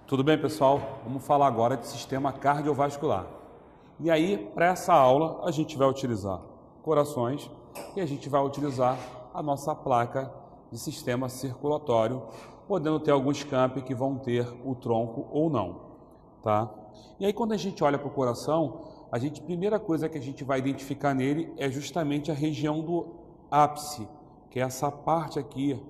Tudo bem, pessoal? Vamos falar agora de sistema cardiovascular. E aí, para essa aula, a gente vai utilizar corações e a gente vai utilizar a nossa placa de sistema circulatório, podendo ter alguns campi que vão ter o tronco ou não, tá? E aí, quando a gente olha para o coração, a primeira coisa que a gente vai identificar nele é justamente a região do ápice, que é essa parte aqui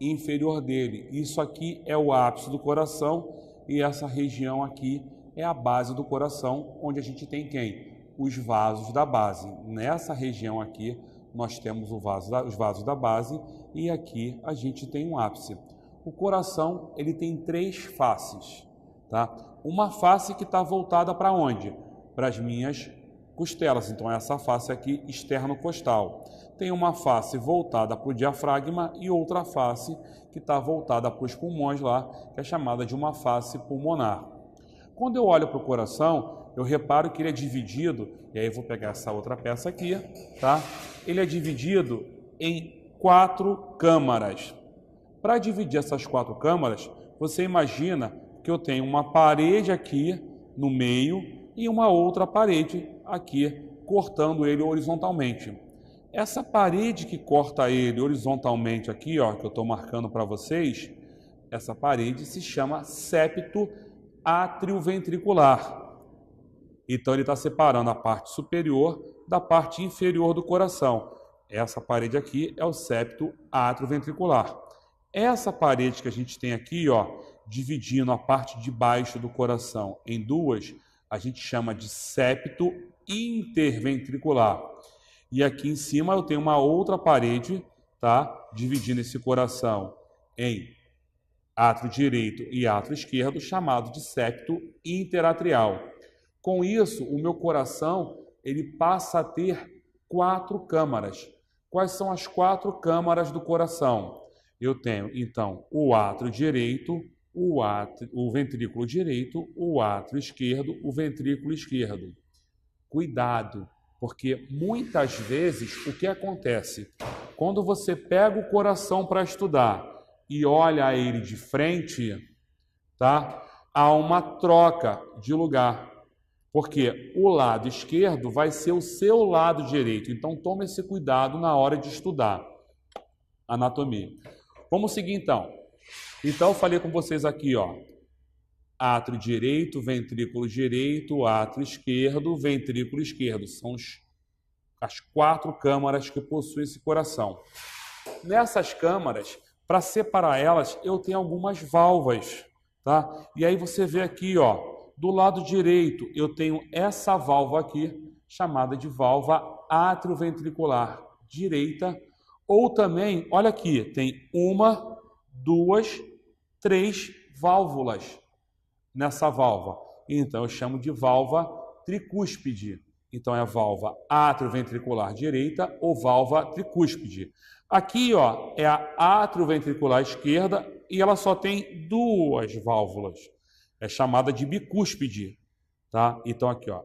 inferior dele. Isso aqui é o ápice do coração. E essa região aqui é a base do coração, onde a gente tem quem? Os vasos da base. Nessa região aqui, nós temos os vasos da base e aqui a gente tem um ápice. O coração, ele tem três faces, tá? Uma face que está voltada para onde? Para as minhas costelas. Então, essa face aqui, externo-costal. Tem uma face voltada para o diafragma e outra face que está voltada para os pulmões lá, que é chamada de uma face pulmonar. Quando eu olho para o coração, eu reparo que ele é dividido, e aí eu vou pegar essa outra peça aqui, tá? Ele é dividido em 4 câmaras. Para dividir essas 4 câmaras, você imagina que eu tenho uma parede aqui no meio e uma outra parede aqui, cortando ele horizontalmente. Essa parede que corta ele horizontalmente aqui, ó, que eu estou marcando para vocês, essa parede se chama septo atrioventricular. Então, ele está separando a parte superior da parte inferior do coração. Essa parede aqui é o septo atrioventricular. Essa parede que a gente tem aqui, ó, dividindo a parte de baixo do coração em duas, a gente chama de septo interventricular. E aqui em cima eu tenho uma outra parede, tá? Dividindo esse coração em átrio direito e átrio esquerdo, chamado de septo interatrial. Com isso, o meu coração ele passa a ter 4 câmaras. Quais são as 4 câmaras do coração? Eu tenho, então, o átrio direito, o ventrículo direito, o átrio esquerdo, o ventrículo esquerdo. Cuidado! Porque muitas vezes o que acontece? Quando você pega o coração para estudar e olha ele de frente, tá? Há uma troca de lugar. Porque o lado esquerdo vai ser o seu lado direito. Então tome esse cuidado na hora de estudar anatomia. Vamos seguir então. Então eu falei com vocês aqui, ó. Átrio direito, átrio esquerdo, ventrículo esquerdo. São as 4 câmaras que possuem esse coração. Nessas câmaras, para separar elas, eu tenho algumas válvulas, tá? E aí você vê aqui, ó, do lado direito, eu tenho essa válvula aqui, chamada de válvula atrioventricular direita, ou também, olha aqui, tem 1, 2, 3 válvulas nessa válvula. Então, eu chamo de válvula tricúspide. Então, é a válvula atrioventricular direita ou válvula tricúspide. Aqui, ó, é a atrioventricular esquerda e ela só tem 2 válvulas. É chamada de bicúspide, tá? Então, aqui, ó,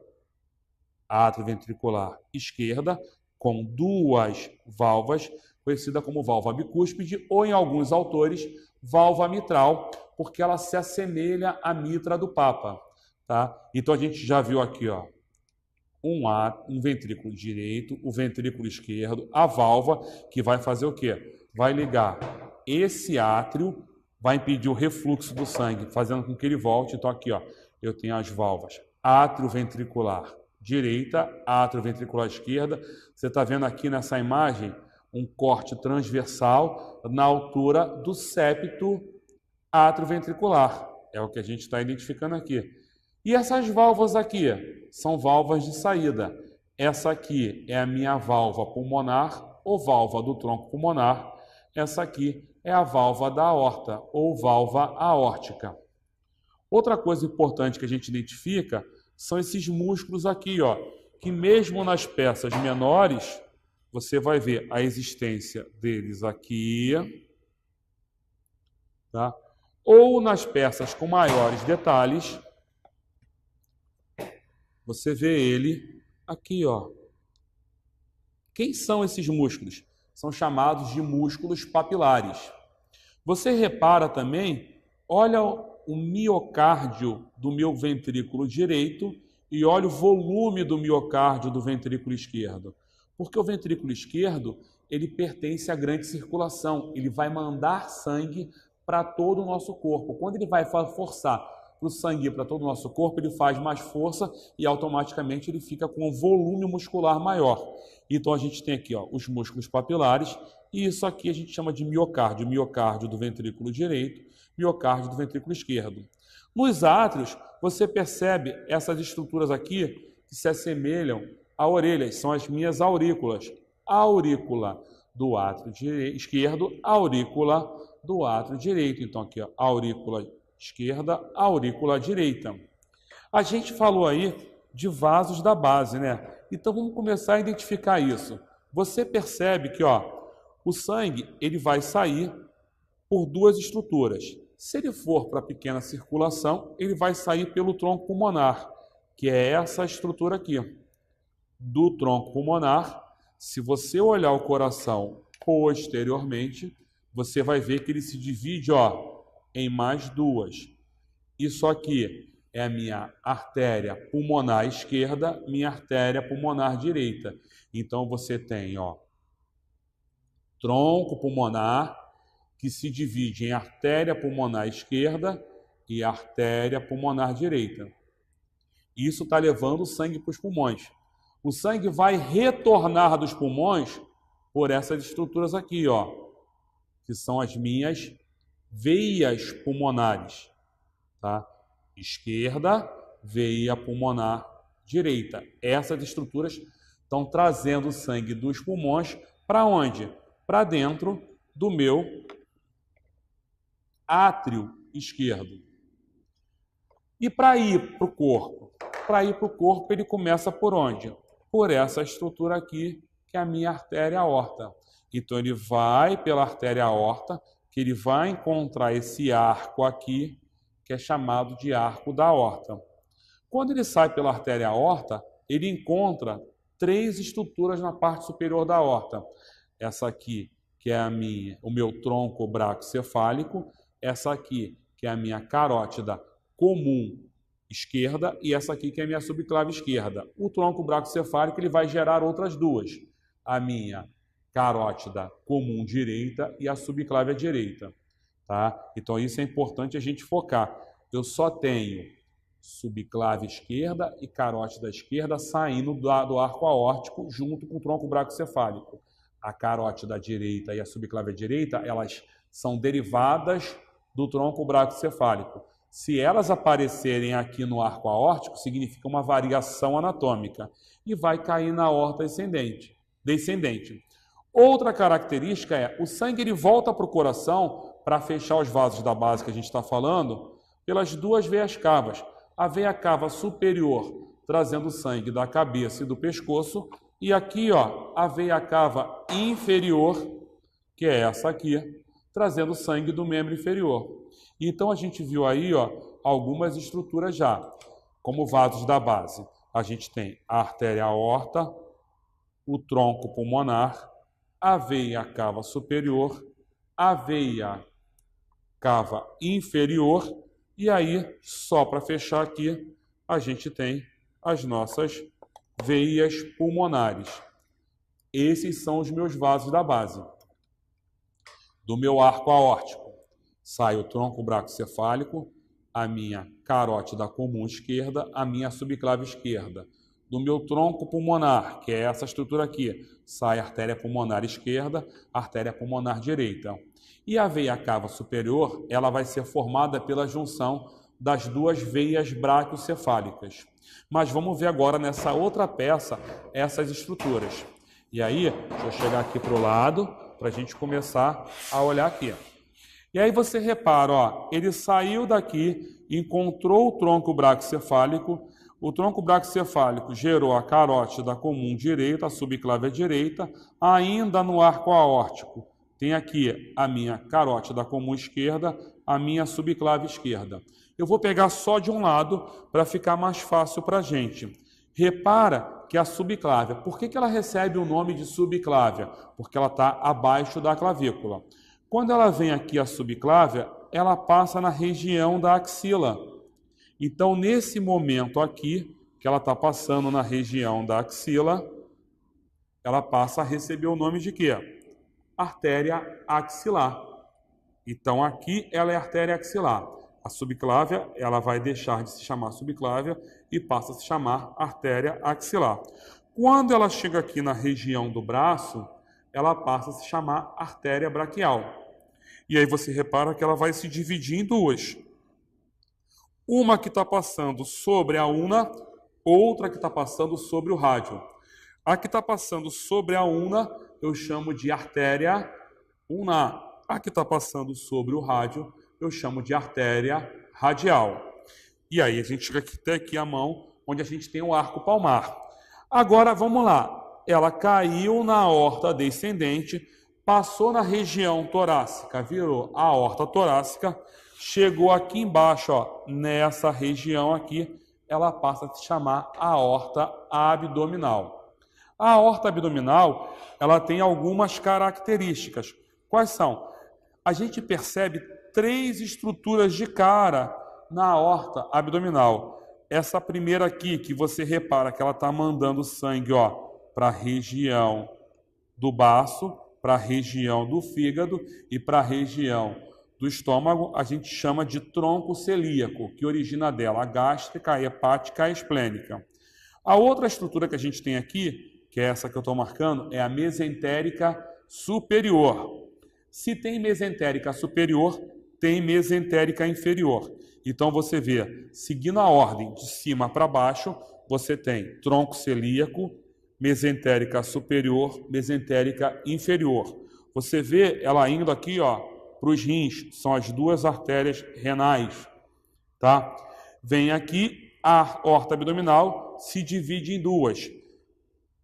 atrioventricular esquerda com 2 válvulas, conhecida como válvula bicúspide ou, em alguns autores, válvula mitral, porque ela se assemelha à mitra do Papa, tá? Então a gente já viu aqui, ó, um ventrículo direito, o ventrículo esquerdo, a válvula que vai fazer o quê? Vai ligar esse átrio, vai impedir o refluxo do sangue, fazendo com que ele volte. Então aqui, ó, eu tenho as válvulas atrioventricular direita, atrioventricular esquerda. Você está vendo aqui nessa imagem um corte transversal na altura do septo atrioventricular. É o que a gente está identificando aqui. E essas válvulas aqui são válvulas de saída. Essa aqui é a minha válvula pulmonar ou válvula do tronco pulmonar. Essa aqui é a válvula da aorta ou válvula aórtica. Outra coisa importante que a gente identifica são esses músculos aqui, ó, que mesmo nas peças menores, você vai ver a existência deles aqui, tá? Ou nas peças com maiores detalhes, você vê ele aqui, ó. Quem são esses músculos? São chamados de músculos papilares. Você repara também, olha o miocárdio do meu ventrículo direito e olha o volume do miocárdio do ventrículo esquerdo. Porque o ventrículo esquerdo, ele pertence à grande circulação, ele vai mandar sangue para todo o nosso corpo. Quando ele vai forçar o sangue para todo o nosso corpo, ele faz mais força e automaticamente ele fica com um volume muscular maior. Então a gente tem aqui, ó, os músculos papilares e isso aqui a gente chama de miocárdio. Miocárdio do ventrículo direito, miocárdio do ventrículo esquerdo. Nos átrios, você percebe essas estruturas aqui que se assemelham a orelhas, são as minhas aurículas. A aurícula do átrio esquerdo, a aurícula do átrio direito. Então aqui, ó, aurícula esquerda, aurícula direita. A gente falou aí de vasos da base, né? Então vamos começar a identificar isso. Você percebe que, ó, o sangue ele vai sair por duas estruturas. Se ele for para a pequena circulação, ele vai sair pelo tronco pulmonar, que é essa estrutura aqui. Do tronco pulmonar, se você olhar o coração posteriormente, você vai ver que ele se divide, ó, em mais duas. Isso aqui é a minha artéria pulmonar esquerda, minha artéria pulmonar direita. Então você tem, ó, tronco pulmonar que se divide em artéria pulmonar esquerda e artéria pulmonar direita. Isso está levando o sangue para os pulmões. O sangue vai retornar dos pulmões por essas estruturas aqui, ó, que são as minhas veias pulmonares, tá? Esquerda, veia pulmonar direita. Essas estruturas estão trazendo o sangue dos pulmões para onde? Para dentro do meu átrio esquerdo. E para ir para o corpo? Para ir para o corpo, ele começa por onde? Por essa estrutura aqui, que é a minha artéria aorta. Então, ele vai pela artéria aorta, que ele vai encontrar esse arco aqui, que é chamado de arco da aorta. Quando ele sai pela artéria aorta, ele encontra três estruturas na parte superior da aorta. Essa aqui, que é o meu tronco braquicefálico, essa aqui, que é a minha carótida comum esquerda, e essa aqui, que é a minha subclave esquerda. O tronco braquicefálico ele vai gerar outras duas, a minha carótida comum direita e a subclave direita. Tá? Então isso é importante a gente focar. Eu só tenho subclave esquerda e carótida esquerda saindo do arco aórtico junto com o tronco braquicefálico. A carótida direita e a subclave direita, elas são derivadas do tronco braquicefálico. Se elas aparecerem aqui no arco aórtico, significa uma variação anatômica e vai cair na aorta descendente. Outra característica é o sangue ele volta para o coração para fechar os vasos da base que a gente está falando pelas duas veias cavas. A veia cava superior trazendo sangue da cabeça e do pescoço e aqui, ó, a veia cava inferior, que é essa aqui, trazendo sangue do membro inferior. Então a gente viu aí, ó, algumas estruturas já, como vasos da base. A gente tem a artéria aorta, o tronco pulmonar, a veia cava superior, a veia cava inferior e aí, só para fechar aqui, a gente tem as nossas veias pulmonares. Esses são os meus vasos da base. Do meu arco aórtico sai o tronco braquicefálico, a minha carótida comum esquerda, a minha subclave esquerda. Do meu tronco pulmonar, que é essa estrutura aqui, sai a artéria pulmonar esquerda, a artéria pulmonar direita. E a veia cava superior, ela vai ser formada pela junção das duas veias braquiocefálicas. Mas vamos ver agora nessa outra peça essas estruturas. E aí, deixa eu chegar aqui para o lado, para a gente começar a olhar aqui. E aí você repara, ó, ele saiu daqui, encontrou o tronco braquicefálico, o tronco braquicefálico gerou a carótida comum direita, a subclave direita, ainda no arco aórtico. Tem aqui a minha carótida comum esquerda, a minha subclave esquerda. Eu vou pegar só de um lado para ficar mais fácil para a gente. Repara que a subclávia, por que ela recebe o nome de subclávia? Porque ela está abaixo da clavícula. Quando ela vem aqui a subclávia, ela passa na região da axila. Então, nesse momento aqui, que ela está passando na região da axila, ela passa a receber o nome de quê? Artéria axilar. Então, aqui ela é artéria axilar. A subclávia, ela vai deixar de se chamar subclávia e passa a se chamar artéria axilar. Quando ela chega aqui na região do braço, ela passa a se chamar artéria braquial. E aí você repara que ela vai se dividir em duas. Uma que está passando sobre a una, outra que está passando sobre o rádio. A que está passando sobre a una, eu chamo de artéria ulnar. A que está passando sobre o rádio, eu chamo de artéria radial. E aí a gente chega até aqui a mão, onde a gente tem o arco palmar. Agora, vamos lá. Ela caiu na aorta descendente, passou na região torácica, virou a aorta torácica, chegou aqui embaixo, ó, nessa região aqui, ela passa a se chamar aorta abdominal. A aorta abdominal, ela tem algumas características. Quais são? A gente percebe 3 estruturas de cara na aorta abdominal. Essa primeira aqui, que você repara que ela está mandando sangue para a região do baço, para a região do fígado e para a região do estômago, a gente chama de tronco celíaco, que origina dela a gástrica, a hepática e a esplênica. A outra estrutura que a gente tem aqui, que é essa que eu estou marcando, é a mesentérica superior. Se tem mesentérica superior, tem mesentérica inferior. Então, você vê, seguindo a ordem de cima para baixo, você tem tronco celíaco, mesentérica superior, mesentérica inferior. Você vê ela indo aqui para os rins, são as 2 artérias renais. Tá? Vem aqui, a aorta abdominal se divide em 2.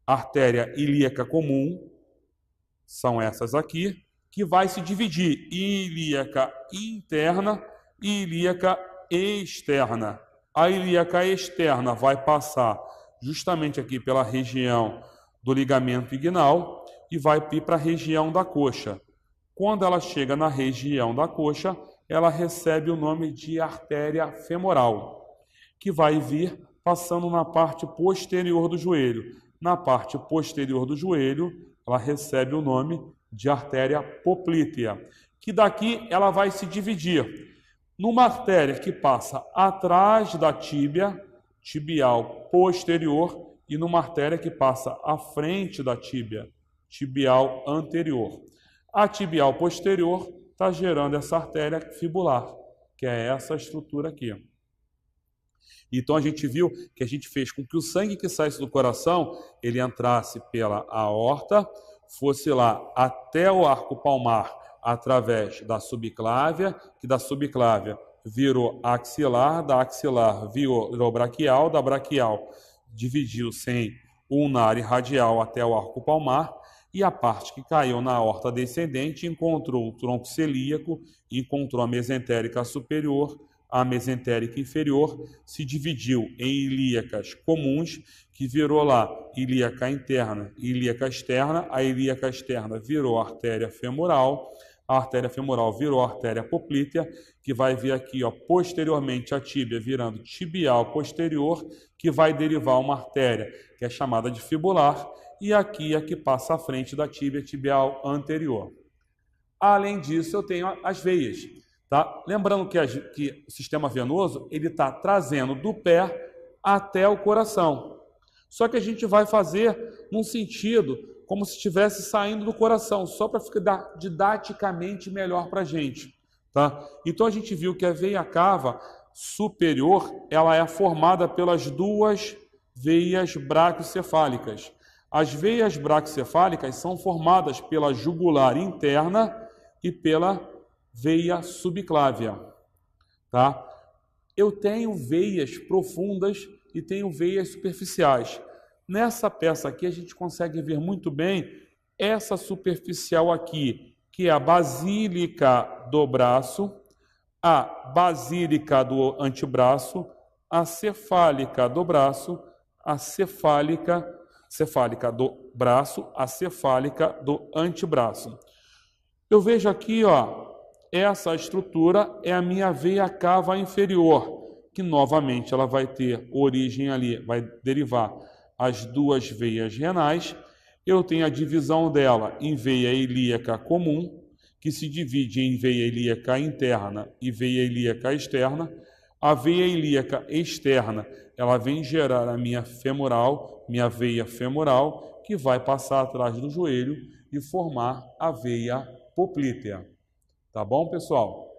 Artéria ilíaca comum, são essas aqui, que vai se dividir em ilíaca interna e ilíaca externa. A ilíaca externa vai passar justamente aqui pela região do ligamento inguinal e vai ir para a região da coxa. Quando ela chega na região da coxa, ela recebe o nome de artéria femoral, que vai vir passando na parte posterior do joelho. Na parte posterior do joelho, ela recebe o nome de artéria poplítea, que daqui ela vai se dividir numa artéria que passa atrás da tíbia, tibial posterior, e numa artéria que passa à frente da tíbia, tibial anterior. A tibial posterior está gerando essa artéria fibular, que é essa estrutura aqui. Então a gente viu que a gente fez com que o sangue que saísse do coração, ele entrasse pela aorta, fosse lá até o arco palmar através da subclávia, que da subclávia virou axilar, da axilar virou braquial, da braquial dividiu-se em ulnar e radial até o arco palmar, e a parte que caiu na aorta descendente encontrou o tronco celíaco, encontrou a mesentérica superior, a mesentérica inferior, se dividiu em ilíacas comuns, que virou lá ilíaca interna e ilíaca externa. A ilíaca externa virou artéria femoral, a artéria femoral virou artéria poplítea, que vai vir aqui posteriormente a tíbia virando tibial posterior, que vai derivar uma artéria que é chamada de fibular, e aqui é que passa à frente da tíbia tibial anterior. Além disso, eu tenho as veias. Tá? Lembrando que o sistema venoso ele está trazendo do pé até o coração. Só que a gente vai fazer num sentido como se estivesse saindo do coração, só para ficar didaticamente melhor para a gente. Tá? Então a gente viu que a veia cava superior ela é formada pelas 2 veias braquiocefálicas. As veias braquiocefálicas são formadas pela jugular interna e pela veia subclávia, tá? Eu tenho veias profundas e tenho veias superficiais. Nessa peça aqui a gente consegue ver muito bem essa superficial aqui, que é a basílica do braço, a basílica do antebraço, a cefálica do braço, a cefálica do braço, a cefálica do antebraço. Eu vejo aqui, essa estrutura é a minha veia cava inferior, que novamente ela vai ter origem ali, vai derivar as duas veias renais. Eu tenho a divisão dela em veia ilíaca comum, que se divide em veia ilíaca interna e veia ilíaca externa. A veia ilíaca externa, ela vem gerar a minha femoral, minha veia femoral, que vai passar atrás do joelho e formar a veia poplítea. Tá bom, pessoal?